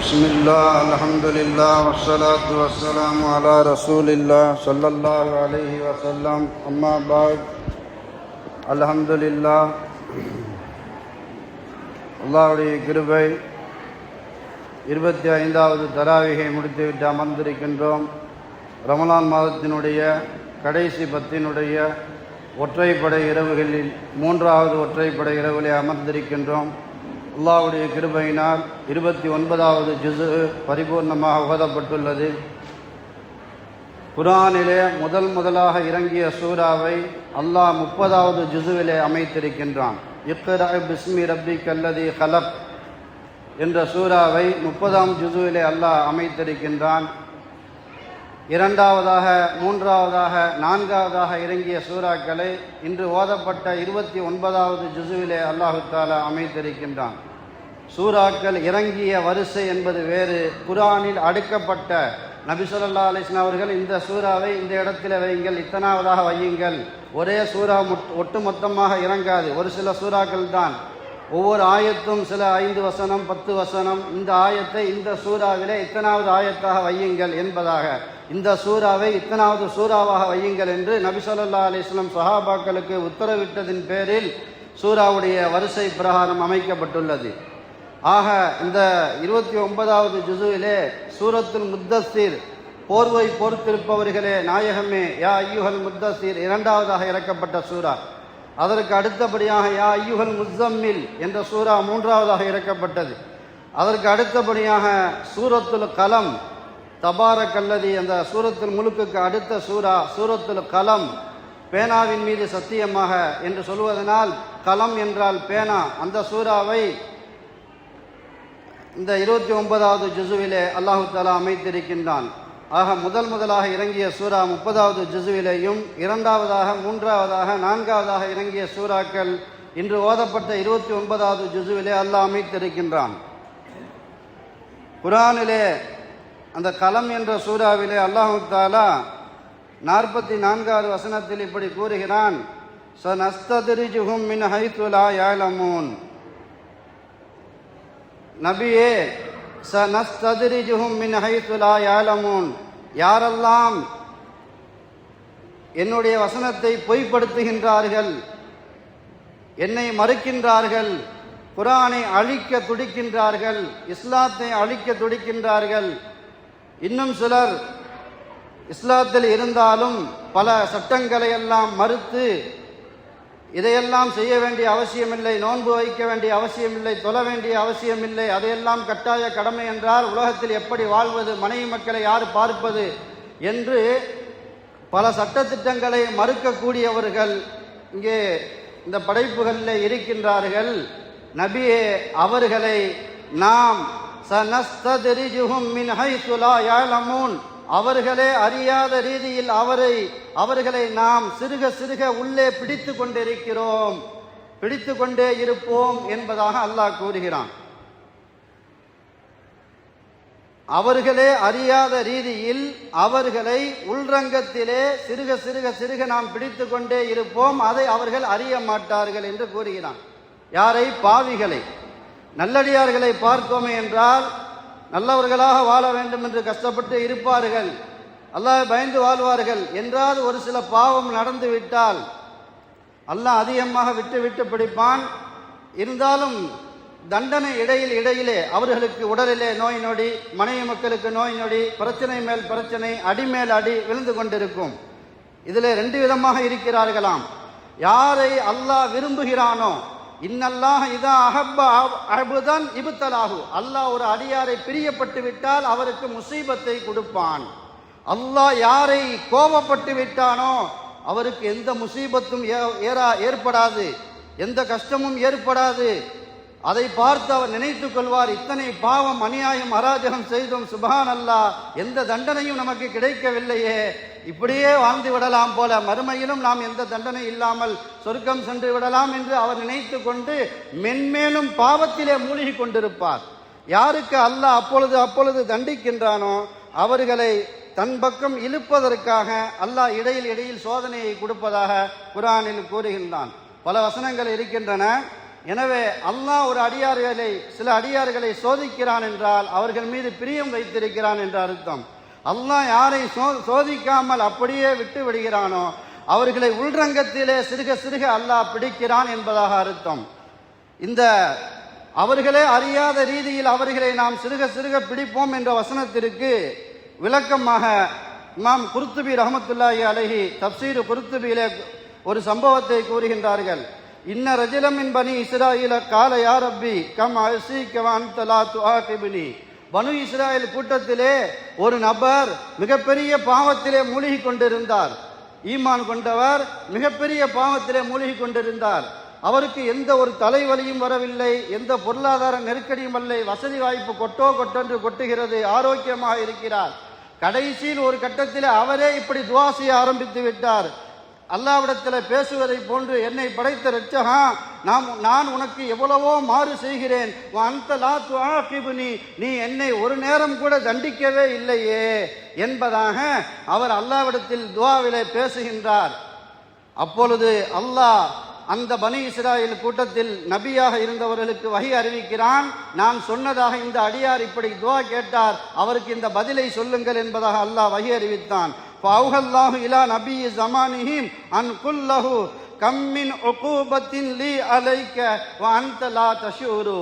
بسم الله الحمد لله والصلاة والسلام على رسول الله صلى الله عليه وسلم أما بعد الحمد لله அல்லாஹ்வுடைய கிருபை 25வது தராவிகை முடித்துவிட்டு அமர்ந்திருக்கின்றோம். ரமலான் மாதத்தினுடைய கடைசி பத்தினுடைய ஒற்றைப்படை இரவுகளில் 3வது ஒற்றைப்படை இரவிலே அமர்ந்திருக்கின்றோம். அல்லாஹ்வுடைய கிருபையினால் 29வது ஜுஸு பரிபூர்ணமாக ஓதப்பட்டுள்ளது. குர்ஆனிலே முதலாக இறங்கிய சூராவை அல்லாஹ் 30வது ஜுஸுவிலே அமைத்திருக்கின்றான். இக்ரா பிஸ்மி ரப்பிக்கல்லதி ஹலக் என்ற சூராவை 30ஆம் ஜுஸுவிலே அல்லாஹ் அமைத்திருக்கின்றான். 2வது 3வது 4வது இறங்கிய சூறாக்களை இன்று ஓதப்பட்ட 29வது ஜுஸுவிலே அல்லாஹு தஆலா அமைத்திருக்கின்றான். சூறாக்கள் இறங்கிய வரிசை என்பது வேறு. குர்ஆனில் அடுக்கப்பட்ட நபி ஸல்லல்லாஹு அலைஹி வஸல்லம் அவர்கள் இந்த சூறாவை இந்த இடத்துல வையுங்கள், இத்தனாவதாக வையுங்கள், ஒரே சூறா ஒட்டுமொத்தமாக இறங்காது. ஒரு சில சூறாக்கள் தான், ஒவ்வொரு ஆயத்தும் சில 5 வசனம் 10 வசனம், இந்த ஆயத்தை இந்த சூறாவிலே இத்தனாவது ஆயத்தாக வையுங்கள் என்பதாக, இந்த சூறாவை இத்தனாவது சூறாவாக வையுங்கள் என்று நபி ஸல்லல்லாஹு அலைஹி வஸல்லம் சஹாபாக்களுக்கு உத்தரவிட்டதின் பேரில் சூறாவுடைய வரிசை பிரகாரம் அமைக்கப்பட்டுள்ளது. ஆக இந்த 29வது ஜுஸுவிலே சூரத்துல் முத்தஸ்ஸிர், போர்வை போர்த்திருப்பவர்களே நாயகமே யா ஐயுஹல் முத்தஸ்ஸிர் 2வது இறக்கப்பட்ட சூரா. அதற்கு அடுத்தபடியாக யா ஐயுஹல் முஸம்மில் என்ற சூரா 3வது இறக்கப்பட்டது. அதற்கு அடுத்தபடியாக சூரத்துல் கலம், தபாரக்கல்லதி அந்த சூரத்துல் முலுக்குக்கு அடுத்த சூரா சூரத்துல் கலம், பேனாவின் மீது சத்தியமாக என்று சொல்வதனால் கலம் என்றால் பேனா. அந்த சூறாவை இந்த 29வது ஜுஸுவிலே அல்லாஹு தஆலா அமைத்திருக்கின்றான். ஆக முதலாக இறங்கிய சூரா 30வது ஜுஸுவிலேயும் 2வது 3வது 4வது இறங்கிய சூறாக்கள் இன்று ஓதப்பட்ட 29வது ஜுஸுவிலே அல்லாஹ் அமைத்திருக்கின்றான். குர்ஆனிலே அந்த கலம் என்ற சூறாவிலே அல்லாஹு தஆலா 44வது வசனத்தில் இப்படி கூறுகிறான், சனஸ்தத்ரிஜுஹும் மின் ஹைத்து லா யஅலமூன். நபியே, சனஸ்தத்ரிஜுஹும் மின் ஹைத்து லா யஅலமூன், யாரெல்லாம் என்னுடைய வசனத்தை பொய்ப்படுத்துகின்றார்கள், என்னை மறுக்கின்றார்கள், குர்ஆனை அழிக்க துடிக்கின்றார்கள், இஸ்லாத்தை அழிக்க துடிக்கின்றார்கள், இன்னும் சிலர் இஸ்லாத்தில் இருந்தாலும் பல சட்டங்களை எல்லாம் மறுத்து இதையெல்லாம் செய்ய வேண்டிய அவசியமில்லை, நோன்பு வைக்க வேண்டிய அவசியமில்லை, தொழ வேண்டிய அவசியமில்லை, அதையெல்லாம் கட்டாய கடமை என்றால் உலகத்தில் எப்படி வாழ்வது, மனைவி மக்களை யார் பார்ப்பது என்று பல சட்டத்திட்டங்களை மறுக்கக்கூடியவர்கள் இங்கே இந்த படைப்புகளில் இருக்கின்றார்கள். நபியே, அவர்களை நாம் சனஸ்தத்ரிஜுஹும் மின் ஹைத்து லா யஅலமூன், அவர்களே அறியாத ரீதியில் அவர்களை நாம் சிறுக சிறுக உள்ளே பிடித்து கொண்டிருக்கிறோம், பிடித்து கொண்டே இருப்போம் என்பதாக அல்லாஹ் கூறுகிறான். அவர்களே அறியாத ரீதியில் அவர்களை உள்ரங்கத்திலே சிறுக சிறுக சிறுக நாம் பிடித்து கொண்டே இருப்போம், அதை அவர்கள் அறிய மாட்டார்கள் என்று கூறுகிறான். யாரை? பாவிகளை. நல்லடியார்களை பார்த்தோமே என்றால் நல்லவர்களாக வாழ வேண்டும் என்று கஷ்டப்பட்டு இருப்பார்கள், அல்லாஹ் பயந்து வாழ்வார்கள். என்றால் ஒரு சில பாவம் நடந்து விட்டால் அல்லாஹ் அதிகமாக விட்டு விட்டு பிடிப்பான். இருந்தாலும் தண்டனை இடையிலே அவர்களுக்கு உடலிலே நோய் நொடி, மனைவி மக்களுக்கு நோய் நொடி, பிரச்சனை மேல் பிரச்சனை, அடி மேல் அடி விழுந்து கொண்டிருக்கும். இதில் 2 விதமாக இருக்கிறார்களாம். யாரை அல்லாஹ் விரும்புகிறானோ, இன்னல்லாஹ் இதா அஹப்ப அபுதன் இப்தலாஹு, அல்லாஹ் ஒரு அடியாரை பிரியப்பட்டு விட்டால் அவருக்கு முசீபத்தை கொடுப்பான். அல்லாஹ் யாரை கோபப்பட்டு விட்டானோ அவருக்கு எந்த முசீபத்தும் ஏற்படாது, எந்த கஷ்டமும் ஏற்படாது. அதை பார்த்து அவர் நினைத்துக் கொள்வார், இத்தனை பாவம் அநியாயம் அராஜகம் செய்தோம், சுப்ஹான் அல்லாஹ், எந்த தண்டனையும் நமக்கு கிடைக்கவில்லையே, இப்படியே வாழ்ந்து விடலாம் போல, மறுமையிலும் நாம் எந்த தண்டனை இல்லாமல் சொர்க்கம் சென்று விடலாம் என்று அவர் நினைத்து கொண்டு மென்மேலும் பாவத்திலே மூழ்கி கொண்டிருப்பார். யாருக்கு அல்லாஹ் அப்பொழுது தண்டிக்கின்றானோ அவர்களை தன் பக்கம் இழுப்பதற்காக அல்லாஹ் இடையில் சோதனையை கொடுப்பதாக குர்ஆனில் கூறுகின்றான். பல வசனங்கள் இருக்கின்றன. எனவே அல்லாஹ் சில அடியார்களை சோதிக்கிறான் என்றால் அவர்கள் மீது பிரியம் வைத்திருக்கிறான் என்ற அர்த்தம். அல்லாஹ் யாரை சோதிக்காமல் அப்படியே விட்டு விடுகிறானோ அவர்களை உள்ரங்கத்திலே சிறுக சிறுக அல்லாஹ் பிடிக்கிறான் என்பதாக அர்த்தம். இந்த அவர்களே அறியாத ரீதியில் அவர்களை நாம் சிறுக சிறுக பிடிப்போம் என்ற வசனத்திற்கு விளக்கமாக இமாம் குர்துபி ரஹ்மத்துல்லாஹி அலைஹி தப்சீர் குர்துபியிலே ஒரு சம்பவத்தை கூறுகின்றார்கள். இன்ன ரஜுலம் பனி இஸ்ராயீல கால யா ரப்பி கம் அஸீக வ அன்த லா துஆகிப்னி. பனு இஸ்ராயேல் கூட்டத்திலே ஒரு நபர் மிகப்பெரிய பாவத்திலே மூழ்கி கொண்டிருந்தார். ஈமான் கொண்டவர் மிகப்பெரிய பாவத்திலே மூழ்கி கொண்டிருந்தார். அவருக்கு எந்த ஒரு தலைவலியும் வரவில்லை, எந்த பொருளாதார நெருக்கடியும் இல்லை, வசதி வாய்ப்பு கொட்டென்று கொட்டுகிறது, ஆரோக்கியமாக இருக்கிறார். கடைசியில் ஒரு கட்டத்தில் அவரே இப்படி துஆ செய்ய ஆரம்பித்து விட்டார். அல்லாஹ்விடத்தில் பேசுவதை போன்று, என்னை படைத்த ரட்சகா, நான் உனக்கு எவ்வளவோ மாறு செய்கிறேன், அன்த லா துஆகிப்னி, நீ என்னை ஒரு நேரம் கூட தண்டிக்கவே இல்லையே என்பதாக அவர் அல்லாஹ்விடத்தில் துஆவிலே பேசுகின்றார். அப்பொழுது அல்லாஹ் அந்த பனி இஸ்ராயேல் கூட்டத்தில் நபியாக இருந்தவர்களுக்கு வஹி அறிவிக்கிறான். நான் சொன்னதாக இந்த அடியார் இப்படி துஆ கேட்டார், அவருக்கு இந்த பதிலை சொல்லுங்கள் என்பதாக அல்லாஹ் வஹி அறிவித்தான். ஃபஅவ்ஹல்லாஹு இலா நபியி ஸமானிஹிம் அன் குல்லஹு கம் மின் உகூபத்தின் லீ அலைக வ அன்த லா தஷூரு.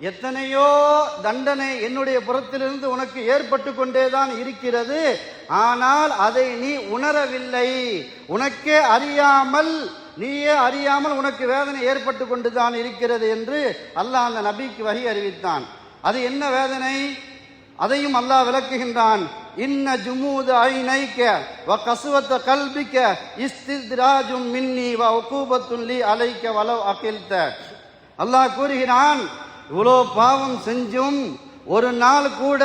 எத்தனையோ தண்டனை என்னுடைய புறத்திலிருந்து உனக்கு ஏற்பட்டு கொண்டேதான் இருக்கிறது, ஆனால் அதை நீ உணரவில்லை. நீயே அறியாமல் உனக்கு வேதனை ஏற்பட்டு கொண்டுதான் இருக்கிறது என்று அல்லாஹ் அந்த நபிக்கு வஹி அறிவித்தான். அது என்ன வேதனை? அதையும் அல்லாஹ் விளக்குகின்றான். இன்ன ஜுமூத ஐனைக வ கஸ்வத கல்பிக இஸ்தித்ராஜும் மின்னி வ உகூபத்துன் லீ அலைக வலவ் அகில்த. அல்லாஹ் கூறுகிறான், இவ்வளோ பாவம் செஞ்சும் ஒரு நாள் கூட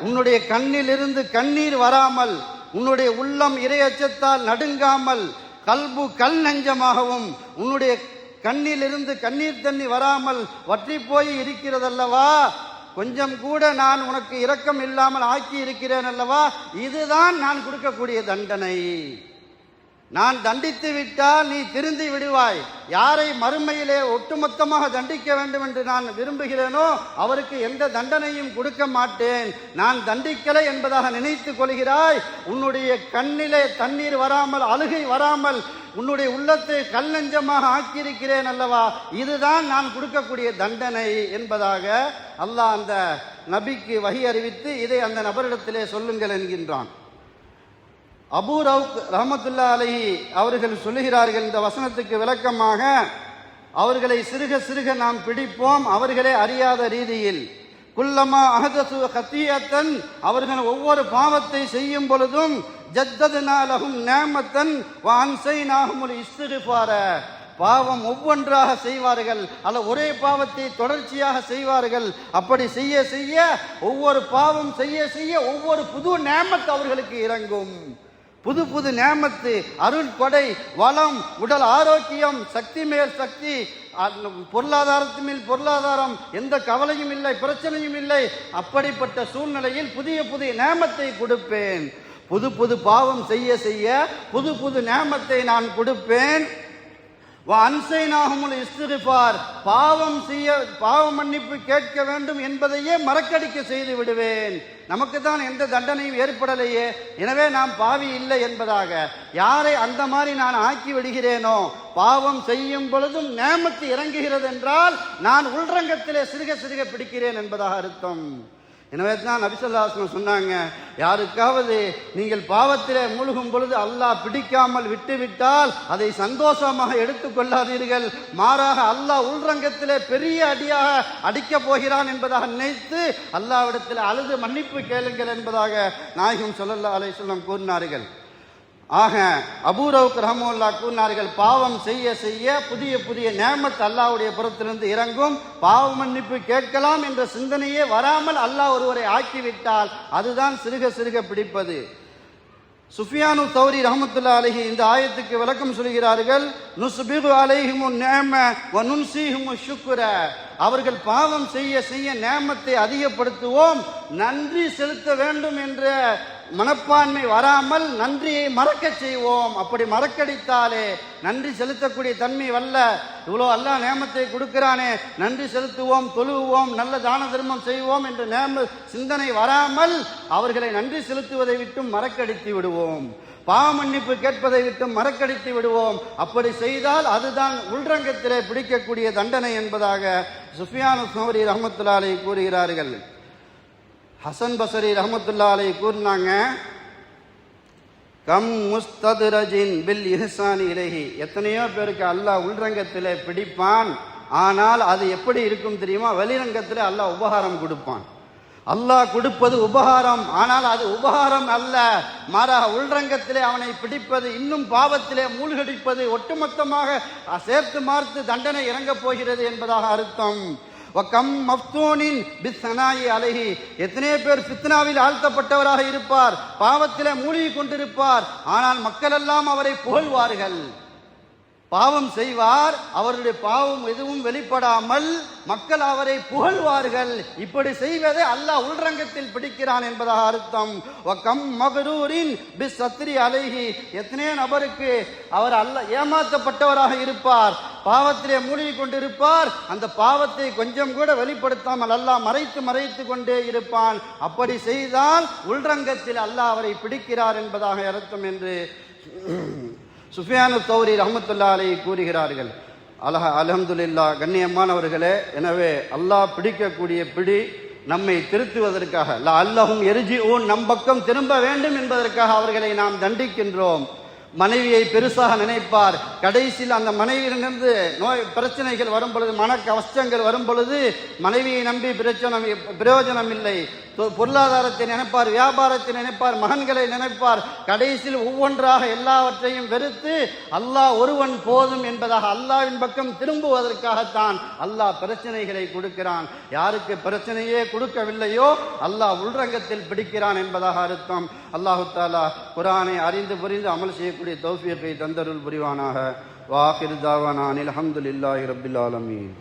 உன்னுடைய கண்ணிலிருந்து கண்ணீர் வராமல், உன்னுடைய உள்ளம் இறையச்சத்தால் நடுங்காமல், கல்பு கல் நெஞ்சமாகவும் உன்னுடைய கண்ணிலிருந்து கண்ணீர் தண்ணி வராமல் வற்றி போய் இருக்கிறதல்லவா, கொஞ்சம் கூட நான் உனக்கு இரக்கம் இல்லாமல் ஆக்கி இருக்கிறேன் அல்லவா, இதுதான் நான் கொடுக்கக்கூடிய தண்டனை. நான் தண்டித்து விட்டால் நீ திருந்தி விடுவாய். யாரை மறுமையிலே ஒட்டுமொத்தமாக தண்டிக்க வேண்டும் என்று நான் விரும்புகிறேனோ அவருக்கு எந்த தண்டனையும் கொடுக்க மாட்டேன். நான் தண்டிக்கலை என்பதாக நினைத்து கொள்கிறாய். உன்னுடைய கண்ணிலே தண்ணீர் வராமல், அழுகை வராமல், உன்னுடைய உள்ளத்தை கல் நெஞ்சமாக ஆக்கியிருக்கிறேன் அல்லவா, இதுதான் நான் கொடுக்கக்கூடிய தண்டனை என்பதாக அல்லாஹ் அந்த நபிக்கு வஹி அறிவித்து இதை அந்த நபரிடத்திலே சொல்லுங்கள் என்கின்றான். அபூ ரவுக் ரஹ்மத்துல்லாஹி அலைஹி அவர்கள் சொல்லுகிறார்கள், இந்த வசனத்துக்கு விளக்கமாக, அவர்களை சிறுக சிறுக நாம் பிடிப்போம் அவர்களே அறியாத ரீதியில். குல்லமா அஹதசு கத்தியத்தன், அவர்கள் ஒவ்வொரு பாவத்தை செய்யும் பொழுதும் ஜத்தத்னா லஹும் நிஅமத்தன் வ அன்ஸைனாஹுல் இஸ்திக்ஃபார, பாவம் ஒவ்வொன்றாக செய்வார்கள் அல்ல ஒரே பாவத்தை தொடர்ச்சியாக செய்வார்கள். அப்படி செய்ய செய்ய ஒவ்வொரு பாவம் செய்ய செய்ய ஒவ்வொரு புது நிஅமத் அவர்களுக்கு இறங்கும். புது புது நிஅமத்து, அருள் கொடை, வளம், உடல் ஆரோக்கியம், சக்தி மேல் சக்தி, பொருளாதாரத்து மேல் பொருளாதாரம், எந்த கவலையும் இல்லை, பிரச்சனையும் இல்லை. அப்படிப்பட்ட சூழ்நிலையில் புதிய புதிய நிஅமத்தை கொடுப்பேன். புது புது பாவம் செய்ய செய்ய புது புது நிஅமத்தை நான் கொடுப்பேன். அன்சைனாஹுல் இஸ்திக்ஃபார், பாவம் செய்ய பாவ மன்னிப்பு கேட்க வேண்டும் என்பதையே மறக்கடிக்க செய்து விடுவேன். நமக்கு தான் எந்த தண்டனையும் ஏற்படலையே, எனவே நாம் பாவி இல்லை என்பதாக யாரை அந்த மாதிரி நான் ஆக்கி விடுகிறேனோ, பாவம் செய்யும் பொழுதும் நிஅமத்து இறங்குகிறது என்றால் நான் உள்ரங்கத்திலே சிறுக சிறுக பிடிக்கிறேன் என்பதாக அர்த்தம். எனவே தான் நபி ஸல்லல்லாஹு அலைஹி வஸல்லம் சொன்னாங்க, யாருக்காவது நீங்கள் பாவத்திலே மூழ்கும் பொழுது அல்லாஹ் பிடிக்காமல் விட்டுவிட்டால் அதை சந்தோஷமாக எடுத்துக்கொள்ளாதீர்கள். மாறாக அல்லாஹ் உள்ரங்கத்திலே பெரிய அடியாக அடிக்கப் போகிறான் என்பதாக நினைத்து அல்லாஹ்விடத்தில் அழுது மன்னிப்பு கேளுங்கள் என்பதாக நாயகம் ஸல்லல்லாஹு அலைஹி வஸல்லம் கூறினார்கள். ஆக அபூ ரவுக் ரஹ்மத்துல்லாஹி கூறினார்கள், பாவம் செய்ய செய்ய புதிய புதிய நிஅமத் அல்லாஹ்வுடைய புறத்திலிருந்து இறங்கும். பாவ மன்னிப்பு கேட்கலாம் என்ற சிந்தனையே வராமல் அல்லாஹ் ஒருவரை ஆக்கிவிட்டால் அதுதான் சிறுக சிறுக பிடிப்பது. சுஃபியானு தௌரி ரஹ்மத்துல்லாஹி அலைஹி இந்த ஆயத்துக்கு விளக்கம் சொல்கிறார்கள், நுஸ்பிகு அலைஹிமுன் நிஅம வ நுன்ஸிஹுமுஷ் ஷுக்ர, அவர்கள் பாவம் செய்ய செய்ய நிஅமத்தை அதிகப்படுத்துவோம், நன்றி செலுத்த வேண்டும் என்ற மனப்பான்மை வராமல் நன்றியை மறக்க செய்வோம். அப்படி மறக்கடித்தாலே நன்றி செலுத்தக்கூடிய தன்மை வல்ல. இவ்வளோ அல்லாஹ் நேமத்தை கொடுக்கிறானே, நன்றி செலுத்துவோம், தொழுவோம், நல்ல தான தர்மம் செய்வோம் என்று சிந்தனை வராமல் அவர்களை நன்றி செலுத்துவதை விட்டும் மறக்கடித்து விடுவோம். பாவ மன்னிப்பு கேட்பதை விட்டு மறக்கடித்து விடுவோம். அப்படி செய்தால் அதுதான் உள்ரங்கத்திலே பிடிக்கக்கூடிய தண்டனை என்பதாக சுஃபியான் சௌரி ரஹ்மத்துல்லாஹி அலைஹி கூறுகிறார்கள். ஹசன் பஸரி ரஹ்மத்துல்லாஹி அலைஹி கூறினாங்க, கம் முஸ்தத்ரஜின் பில் இஹ்சானி இலைஹி, எத்தனையோ பேருக்கு அல்லாஹ் உள்ரங்கத்திலே பிடிப்பான். ஆனால் அது எப்படி இருக்கும் தெரியுமா? வெளிரங்கத்திலே அல்லாஹ் உபகாரம் கொடுப்பான். அல்லாஹ் கொடுப்பது உபகாரம், ஆனால் அது உபகாரம் அல்ல. மாறாக உள்ரங்கத்திலே அவனை பிடிப்பது, இன்னும் பாவத்திலே மூழ்கடிப்பது, ஒட்டுமொத்தமாக சேர்த்து மார்த்து தண்டனை இறங்கப் போகிறது என்பதாக அர்த்தம். வகம் மஃப்தூனின் பிஸ்ஸனாயி அலைஹி, எத்தனையோ பேர் ஃபித்னாவில் ஆழ்த்தப்பட்டவராக இருப்பார், பாவத்திலே மூழ்கி கொண்டிருப்பார். ஆனால் மக்கள் எல்லாம் அவரை புகழ்வார்கள். பாவம் செய்வார், அவருடைய பாவம் எதுவும் வெளிப்படாமல் மக்கள் அவரை புகழ்வார்கள். இப்படி செய்வதை அல்லாஹ் உள்ரங்கத்தில் பிடிக்கிறான் என்பதாக அர்த்தம். வகம் மக்ரூரின் பிஸ்ஸத்ரி அலைஹி, எத்தனையோ நபருக்கு அவர் அல்லாஹ் ஏமாற்றப்பட்டவராக இருப்பார், பாவத்திலே மூழ்கி கொண்டிருப்பார், அந்த பாவத்தை கொஞ்சம் கூட வெளிப்படுத்தாமல் அல்லாஹ் மறைத்து கொண்டே இருப்பான். அப்படி செய்தால் உள்ரங்கத்தில் அல்லாஹ் அவரை பிடிக்கிறார் என்பதாக அர்த்தம் என்று சுஃபியான் சௌரி ரஹ்மத்துல்லாஹி அலைஹி கூறுகிறார்கள். அல்ஹம்துலில்லாஹ். கண்ணியமானவர்களே, எனவே அல்லாஹ் பிடிக்கக்கூடிய பிடி நம்மை திருத்துவதற்காக, லஅல்லஹும் யர்ஜிஊன், நம் பக்கம் திரும்ப வேண்டும் என்பதற்காக அவர்களை நாம் தண்டிக்கின்றோம். மனைவியை பெருசாக நினைப்பார், கடைசியில் அந்த மனைவியிலிருந்து பிரச்சனைகள் வரும் பொழுது, மன கஷ்டங்கள் வரும் பொழுது மனைவியை நம்பி பிரயோஜனம் இல்லை. பொருளாதாரத்தை நினைப்பார், வியாபாரத்தை நினைப்பார், மகன்களை நினைப்பார். கடைசியில் ஒவ்வொன்றாக எல்லாவற்றையும் வெறுத்து அல்லாஹ் ஒருவன் போதும் என்பதாக அல்லாஹ்வின் பக்கம் திரும்புவதற்காகத்தான் அல்லாஹ் பிரச்சனைகளை கொடுக்கிறான். யாருக்கு பிரச்சனையே கொடுக்கவில்லையோ அல்லாஹ் உள்ரங்கத்தில் பிடிக்கிறான் என்பதாக அர்த்தம். அல்லாஹு தஆலா குர்ஆனை அறிந்து புரிந்து அமல் செய்யக்கூடிய தௌஃபீகை தந்தருள் புரிவானாக. வாஹிர் தாவானா அனில் ஹம்துலில்லாஹி ரப்பில் ஆலமீன்.